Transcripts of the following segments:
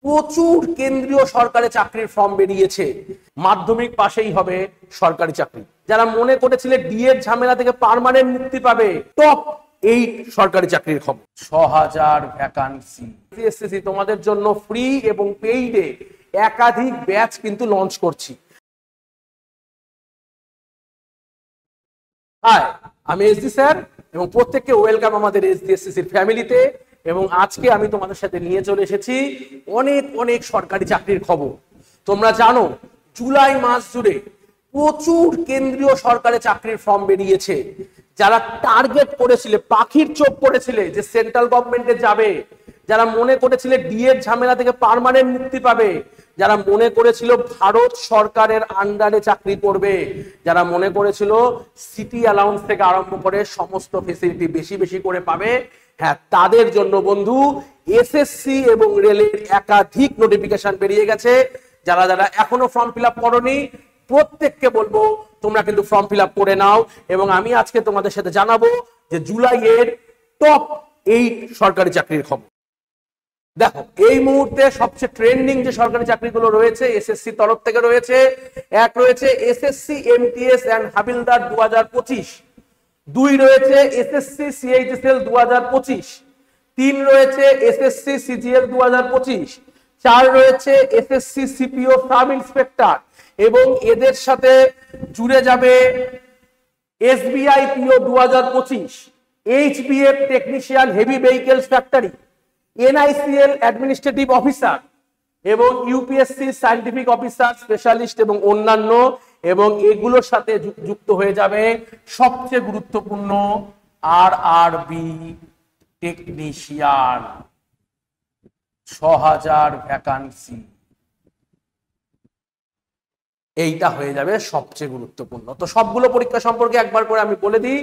প্রচুর কেন্দ্রীয় সরকারি চাকরির ফর্ম বেরিয়েছে। মাধ্যমিক পাশেই হবে সরকারি চাকরি। যারা মনে করেছিলেন ডিএর ঝামেলা থেকে পার্মানেন্ট মুক্তি পাবে, টপ 8 সরকারি চাকরির খবর। 6000 ভ্যাকান্সি। এসএসসি তোমাদের জন্য ফ্রি এবং পেইডে একাধিক ব্যাচ কিন্তু লঞ্চ করছি। হাই, আমি এসডি স্যার এবং প্রত্যেককে ওয়েলকাম আমাদের এসডিএসসির ফ্যামিলিতে। এবং আজকে আমি তোমাদের সাথে নিয়ে চলে এসেছি অনেক অনেক সরকারি চাকরির খবর। তোমরা জানো জুলাই মাস জুড়ে প্রচুর কেন্দ্রীয় সরকারি চাকরির ফর্ম বেরিয়েছে। যারা টার্গেট করেছিলে, পাখির চোখ করেছিলে যে সেন্ট্রাল গভর্নমেন্টে যাবে, যারা মনে করেছিলে ডিএর ঝামেলা থেকে পার্মানেন্ট মুক্তি পাবে, যারা মনে করেছিল ভারত সরকারের আন্ডারে চাকরি করবে, যারা মনে করেছিল সিটি অ্যালাউন্স থেকে আরম্ভ করে সমস্ত ফেসিলিটি বেশি বেশি করে পাবে, হ্যাঁ তাদের জন্য বন্ধু এসএসসি এবং রেলের একাধিক নোটিফিকেশন বেরিয়ে গেছে। যারা যারা এখনো ফর্ম ফিল আপ করোনি প্রত্যেককে বলবো তোমরা কিন্তু ফর্ম ফিল আপ করে নাও। এবং আমি আজকে তোমাদের সাথে জানাবো যে জুলাইয়ের টপ 8 সরকারি চাকরির খবর। দেখো এই মুহূর্তে সবচেয়ে ট্রেন্ডিং যে সরকারি চাকরিগুলো রয়েছে এসএসসি তরফ থেকে রয়েছে, এক রয়েছে এসএসসি এমটিএস এন্ড হাবিলদার 2025, 2 রয়েছে এসএসসি সিএইচএসএল 2025, 3 রয়েছে এসএসসি সিজিএল 2025, 4 রয়েছে এসএসসি সিপিও সাব ইন্সপেক্টর এবং এদের সাথে জুড়ে যাবে SBI PO 2025, HVF technician heavy vehicles factory, NICL administrative officer এবং ইউপিএসসি সায়েন্টিফিক অফিসার স্পেশালিস্ট এবং অন্যান্য। এবং এগুলোর সাথে যুক্ত হয়ে যাবে সবচেয়ে গুরুত্বপূর্ণ আরআরবি টেকনিশিয়ান, 6000 ভ্যাকান্সি। এইটা হয়ে যাবে সবচেয়ে গুরুত্বপূর্ণ। তো সবগুলো পরীক্ষা সম্পর্কে একবার করে আমি বলে দিই।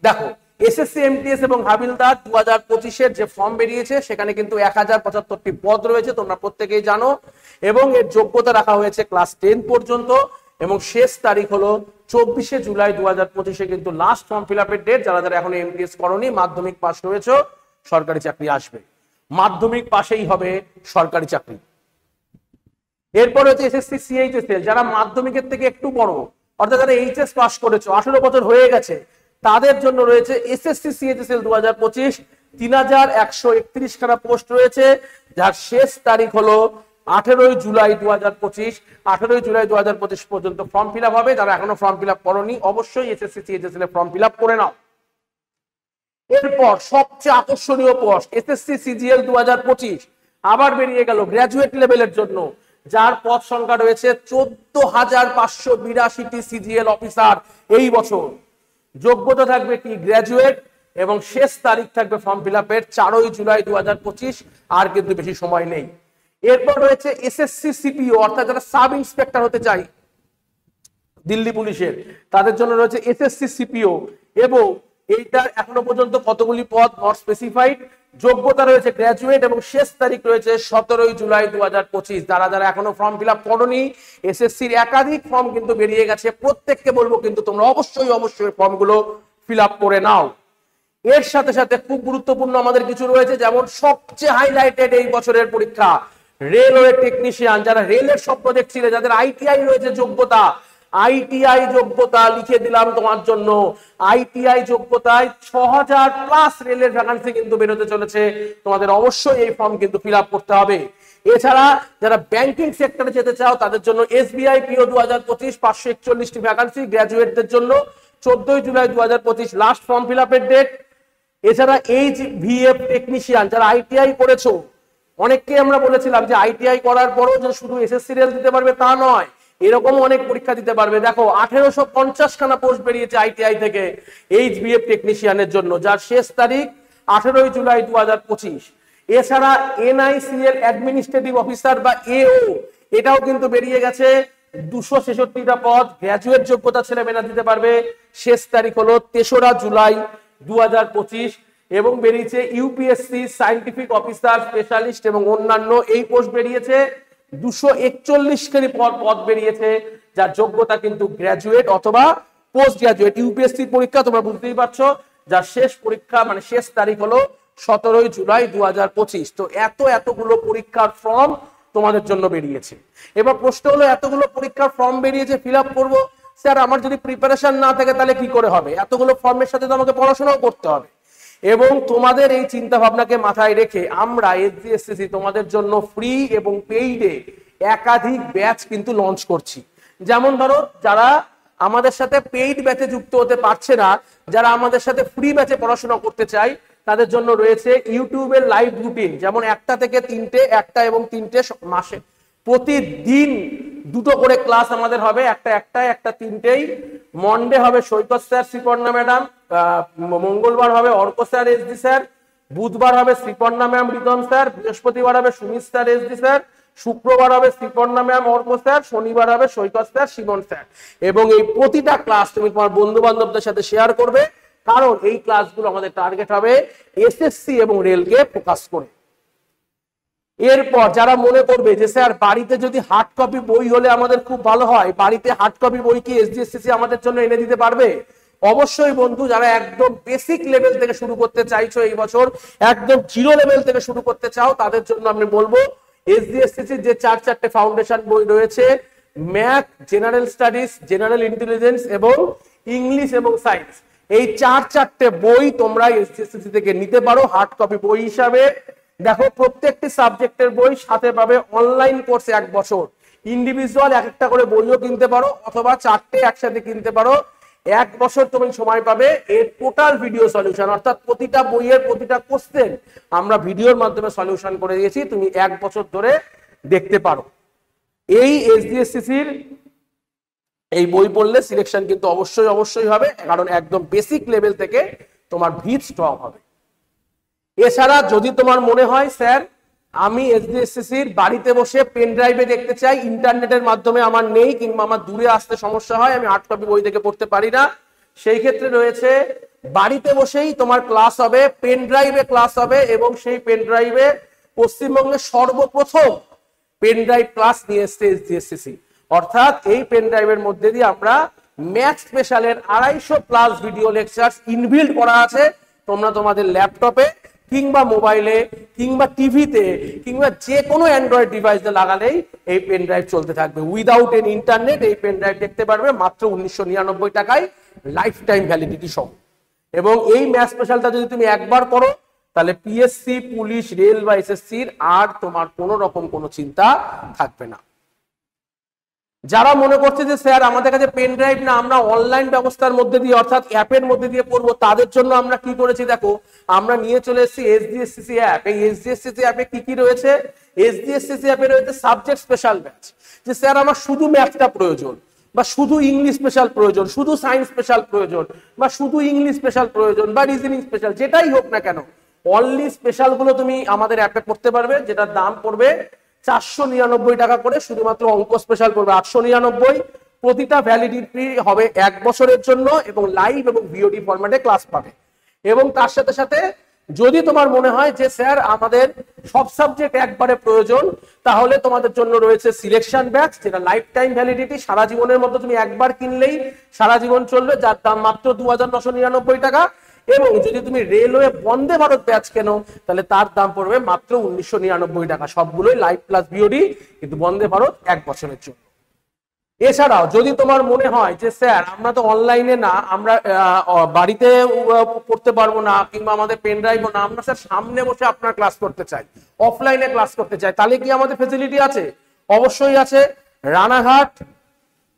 দেখো এসএসসি এমটিএস এবং হাবিলদার 2025-এর যে ফর্ম বেরিয়েছে সেখানে কিন্তু 1075টি পদ রয়েছে, তোমরা প্রত্যেকেই জানো। এবং এর যোগ্যতা রাখা হয়েছে ক্লাস 10 পর্যন্ত এবং শেষ তারিখ হলো 24শে জুলাই 2025-এ কিন্তু লাস্ট ফর্ম ফিল আপের ডেট। যারা যারা এখনো এমটিএস করোনি, মাধ্যমিক পাস হয়েছে, সরকারি চাকরি আসবে। মাধ্যমিক পাশেই হবে সরকারি চাকরি। এরপর হচ্ছে এসএসসি সিএইচএসএল, যারা মাধ্যমিকের থেকে একটু বড়, অর্থাৎ যারা এইচএস পাস করেছো, 18 বছর হয়ে গেছে, তাদের জন্য রয়েছে এসএসসি সিএইচএসএল 2025, 3131 খানা পোস্ট রয়েছে, যার শেষ তারিখ হলো 18 জুলাই 2025। 18 জুলাই 2025 পর্যন্ত ফর্ম ফিল আপ হবে। যারা এখনো ফর্ম ফিল আপ করোনি অবশ্যই SSC CHSL form fill up করে নাও। এরপর সবচেয়ে আকর্ষণীয় পোস্ট এসএসসি সিজিএল 2025 আবার বেরিয়ে গেল গ্র্যাজুয়েট লেভেলের জন্য, যার পদ সংখ্যা রয়েছে 14582টি সিজিএল অফিসার এই বছর। যোগ্যতা থাকবে কি গ্র্যাজুয়েট এবং শেষ তারিখ থাকবে ফর্ম ফিল আপের 4 জুলাই 2025। আর কিন্তু বেশি সময় নেই। এরপর রয়েছে এসএসসি সিপিও, অর্থাৎ যারা সাব ইন্সপেক্টর হতে চাই দিল্লি পুলিশের, তাদের জন্য রয়েছে এসএসসি সিপিও এবং এইটার এখনো পর্যন্ত কতগুলি পদ নট স্পেসিফাইড। যোগ্যতা রয়েছে গ্র্যাজুয়েট এবং শেষ তারিখ রয়েছে 17 জুলাই 2025। যারা যারা এখনো ফর্ম ফিল আপ করোনি, এসএসসির একাধিক ফর্ম কিন্তু বেরিয়ে গেছে, প্রত্যেককে বলবো কিন্তু তোমরা অবশ্যই ফর্মগুলো ফিল আপ করে নাও। এর সাথে সাথে খুব গুরুত্বপূর্ণ আমাদের কিছু রয়েছে, যেমন সবচেয়ে হাইলাইটেড এই বছরের পরীক্ষা রেলওয়ে টেকনিশিয়ান। যারা রেলের স্বপ্ন দেখছিলে, যাদের আইটিআই রয়েছে যোগ্যতা, আইটিআই যোগ্যতা লিখে দিলাম তোমার জন্য। আইটিআই যোগ্যতায় 6000+ রেলের ভ্যাকান্সি কিন্তু বেরোতে চলেছে, তোমাদের অবশ্যই এই ফর্ম কিন্তু ফিল আপ করতে হবে। এছাড়া যারা ব্যাংকিং সেক্টরে যেতে চাও তাদের জন্য এসবিআই পিও 2025, 541টি ভ্যাকান্সি গ্র্যাজুয়েটদের জন্য। 14 জুলাই 2025 লাস্ট ফর্ম ফিল আপের ডেট। এছাড়া এইচভিএফ টেকনিশিয়ান, যারা আইটিআই করেছো, অনেককে আমরা বলেছিলাম যে আইটিআই করার পরও যে শুধু এসএসসি রেল দিতে পারবে তা নয়, এরকম অনেক পরীক্ষা দিতে পারবে। দেখো 1850 খানা পোস্ট বেরিয়েছে আইটিআই থেকে এইচভিএফ টেকনিশিয়ানের জন্য, যার শেষ তারিখ 18 জুলাই 2025। এছাড়া এনআইসিএল অ্যাডমিনিস্ট্রেটিভ অফিসার বা এও, এটাও কিন্তু বেরিয়ে গেছে, 266টা পদ, গ্র্যাজুয়েট যোগ্যতা ছেলেমেয়েরা দিতে পারবে। শেষ তারিখ হলো 3রা জুলাই 2025। এবং বেরিয়েছে ইউপিএসসি সায়েন্টিফিক অফিসার স্পেশালিস্ট এবং অন্যান্য, এই পোস্ট বেরিয়েছে। 241 পদ বেরিয়েছে, যার যোগ্যতা কিন্তু গ্র্যাজুয়েট অথবা পোস্ট গ্র্যাজুয়েট। ইউপিএসসি পরীক্ষা তোমরা বুঝতেই পারছো, যার শেষ পরীক্ষা মানে শেষ তারিখ হলো 17 জুলাই 2025। তো এতগুলো পরীক্ষার ফর্ম তোমাদের জন্য বেরিয়েছে। এবার প্রশ্ন হলো, এতগুলো পরীক্ষার ফর্ম বেরিয়েছে, ফিল আপ করবো, স্যার আমার যদি প্রিপারেশন না থাকে তাহলে কি করে হবে? এতগুলো ফর্মের সাথে তো আমাকে পড়াশোনাও করতে হবে। এবং তোমাদের এই চিন্তা ভাবনাকে মাথায় রেখে আমরা এসজিএসসিসি তোমাদের জন্য ফ্রি এবং পেইডে একাধিক ব্যাচ কিন্তু লঞ্চ করছি। যেমন ধরো, যারা আমাদের সাথে পেইড ব্যাচে যুক্ত হতে পারছে না, যারা আমাদের সাথে ফ্রি ব্যাচে পড়াশোনা করতে চাই, তাদের জন্য রয়েছে ইউটিউবের লাইভ রুটিন, যেমন 1টা থেকে 3টে, 1টা এবং 3টে মাসে প্রতিদিন 2টো করে ক্লাস আমাদের হবে, একটা 3টেই। মন্ডে হবে সৈকত স্যার, শ্রীপর্ণা ম্যাডাম, মঙ্গলবার হবে অর্ক স্যার, এসডি স্যার, বুধবার হবে শ্রীপর্ণা ম্যাম, রিতম স্যার, বৃহস্পতিবার হবে সুমিত স্যার, এসডি স্যার, শুক্রবার হবে শ্রীপর্ণা ম্যাম, অর্ক স্যার, শনিবার হবে সৈকত স্যার, শিবন স্যার। এবং এই প্রতিটা ক্লাস তুমি তোমার বন্ধু বান্ধবদের সাথে শেয়ার করবে, কারণ এই ক্লাসগুলো আমাদের টার্গেট হবে এসএসসি এবং রেলকে ফোকাস করে। এরপর যারা মনে করবে যে স্যার বাড়িতে যদি হার্ড কপি বই হলে আমাদের খুব ভালো হয়, বাড়িতে হার্ড কপি বই কি এসজিএসসিসি আমাদের জন্য এনে দিতে পারবে? অবশ্যই বন্ধু, যারা একদম বেসিক লেভেল থেকে শুরু করতে চাইছো, এই বছর একদম জিরো লেভেল থেকে শুরু করতে চাও, তাদের জন্য আমি বলবো এসজিএসসিসির যে 4 ফাউন্ডেশন বই রয়েছে, math, general studies, general intelligence এবং ইংলিশ এবং সায়েন্স, এই 4 বই তোমরা এসজিএসসিসি থেকে নিতে পারো হার্ড কপি বই হিসাবে। দেখো, প্রত্যেকটি সাবজেক্টের বই সাথে পাবে অনলাইন কোর্সে 1 বছর, ইন্ডিভিজুয়াল একটা করে বইও কিনতে পারো, অথবা 4টে একসাথে কিনতে পারো। 1 বছর তুমি সময় পাবে এর টোটাল ভিডিও সলিউশন, অর্থাৎ প্রতিটা বইয়ের প্রতিটা কোশ্চেন আমরা ভিডিওর মাধ্যমে সলিউশন করে দিয়েছি, তুমি 1 বছর ধরে দেখতে পারো। এই এসজিএসসিসির এই বই পড়লে সিলেকশন কিন্তু অবশ্যই হবে, কারণ একদম বেসিক লেভেল থেকে তোমার ভিত স্ট্রং হবে। এছাড়া যদি তোমার মনে হয় স্যার আমি এসজিএসসিসির বাড়িতে বসে পেন ড্রাইভে দেখতে চাই, ইন্টারনেটের মাধ্যমে আমার নেই, কিংবা আমার দূরে আসতে সমস্যা হয়, আমি হার্ড কপি বই থেকে পড়তে পারি না, সেই ক্ষেত্রে রয়েছে বাড়িতে বসেই তোমার ক্লাস হবে, পেন ড্রাইভে ক্লাস হবে, এবং সেই পেন ড্রাইভে পশ্চিমবঙ্গের সর্বপ্রথম পেন ড্রাইভ ক্লাস নিয়ে এসছে এসজিএসসিসি। অর্থাৎ এই পেন ড্রাইভের মধ্যে দিয়ে আমরা ম্যাথ স্পেশালের 250+ ভিডিও লেকচারস ইনবিল্ড করা আছে, তোমরা তোমাদের ল্যাপটপে কিংবা মোবাইলে কিংবা টিভিতে কিংবা যে কোনো অ্যান্ড্রয়েড ডিভাইসে লাগালেই এই পেন ড্রাইভ চলতে থাকবে। উইদাউট এন ইন্টারনেট এই পেন ড্রাইভ দেখতে পারবে মাত্র 1999 টাকায়, লাইফ টাইম ভ্যালিডিটি সহ। এবং এই ম্যাথ স্পেশালটা যদি তুমি একবার করো, তাহলে পিএসসি, পুলিশ, রেল বা এসএসসির আর তোমার কোনো রকম কোনো চিন্তা থাকবে না। যারা মনে করছে যে স্যার আমাদের কাছে পেন ড্রাইভ না, আমরা অনলাইন ব্যবস্থার মধ্যে দিয়ে অর্থাৎ অ্যাপের মধ্যে দিয়ে পড়বো, তাদের জন্য আমরা কি করেছি দেখো, আমরা নিয়ে চলে এসেছি এসজিএসসিসি অ্যাপ। এই এসজিএসসিসি অ্যাপে কি রয়েছে? এসজিএসসিসি অ্যাপে রয়েছে সাবজেক্ট স্পেশাল ব্যাচ, যে স্যার আমার শুধু ম্যাথটা প্রয়োজন, বা শুধু ইংলিশ স্পেশাল প্রয়োজন, শুধু সায়েন্স স্পেশাল প্রয়োজন, বা শুধু ইংলিশ স্পেশাল প্রয়োজন, বা রিজনিং স্পেশাল, যেটাই হোক না কেন, অনলি স্পেশাল গুলো তুমি আমাদের অ্যাপে পড়তে পারবে, যেটার দাম পড়বে 499 টাকা করে। শুধুমাত্র অঙ্ক স্পেশাল পড়বে 899। প্রতিটা ভ্যালিডিটি হবে 1 বছরের জন্য, এবং লাইভ এবং ভিওডি ফরম্যাটে ক্লাস পাবে। এবং তার সাথে সাথে যদি তোমার মনে হয় যে স্যার আমাদের সব সাবজেক্ট একবারে প্রয়োজন, তাহলে তোমাদের জন্য রয়েছে সিলেকশন ব্যাচ, যেটা লাইফ টাইম ভ্যালিডিটি, সারা জীবনের মধ্যে তুমি একবার কিনলেই সারা জীবন চলবে, যার দাম মাত্র 2999 টাকা। এবং যদি তুমি রেলওয়ে বন্দে ভারত ব্যাচ কেনো, তাহলে তার দাম পড়বে মাত্র 1999 টাকা। সবগুলোই লাইভ প্লাস ভিওডি, কিন্তু বন্দে ভারত 1 বছরের জন্য। এছাড়াও যদি তোমার মনে হয় যে স্যার আমরা তো অনলাইনে না, আমরা বাড়িতে পড়তে পারবো না, কিংবা আমাদের পেন ড্রাইভও না, আমরা স্যার সামনে বসে আপনার ক্লাস করতে চাই, অফলাইনে ক্লাস করতে চাই, তাহলে কি আমাদের ফেসিলিটি আছে? অবশ্যই আছে। রানাঘাট,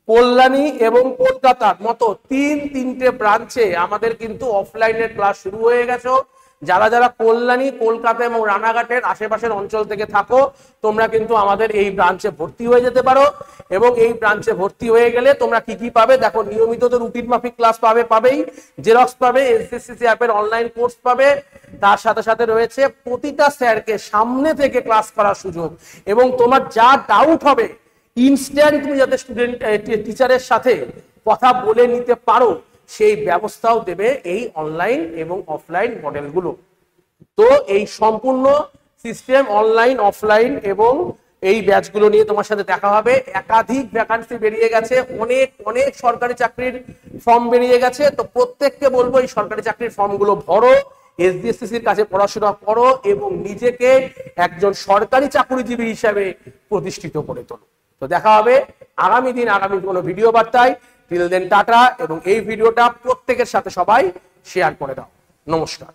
কল্যাণী এবং কলকাতার মতো তিনটে ব্রাঞ্চে আমাদের কিন্তু অফলাইনের ক্লাস শুরু হয়ে গেছে। যারা যারা কল্যাণী, কলকাতা এবং রানাঘাটের আশেপাশের অঞ্চল থেকে থাকো, তোমরা কিন্তু আমাদের এই ব্রাঞ্চে ভর্তি হয়ে যেতে পারো। এবং এই ব্রাঞ্চে ভর্তি হয়ে গেলে তোমরা কি পাবে দেখো, নিয়মিত তো রুটিন মাফিক ক্লাস পাবেই, জেরক্স পাবে, এসজিএসসিসি অ্যাপের অনলাইন কোর্স পাবে, তার সাথে সাথে রয়েছে প্রতিটা স্যারকে সামনে থেকে ক্লাস করার সুযোগ। এবং তোমার যা ডাউট হবে ইনস্ট্যান্ট তুমি যাতে স্টুডেন্ট টিচারের সাথে কথা বলে নিতে পারো, সেই ব্যবস্থাও দেবে এই অনলাইন এবং অফলাইন মডেলগুলো। তো এই সম্পূর্ণ সিস্টেম অনলাইন, অফলাইন এবং এই ব্যাচগুলো নিয়ে তোমার সাথে দেখা হবে। একাধিক ভ্যাকান্সি বেরিয়ে গেছে, অনেক সরকারি চাকরির ফর্ম বেরিয়ে গেছে। তো প্রত্যেককে বলবো এই সরকারি চাকরির ফর্মগুলো ভরো এসডিএসসিসির কাছে পড়াশোনা করো এবং নিজেকে একজন সরকারি চাকরিজীবী হিসাবে প্রতিষ্ঠিত করে তোলো। তো দেখা হবে আগামী দিন আগামী কোনো ভিডিও বার্তায়। টিল দেন টাটা, এবং এই ভিডিওটা প্রত্যেকের সাথে সবাই শেয়ার করে দাও। নমস্কার।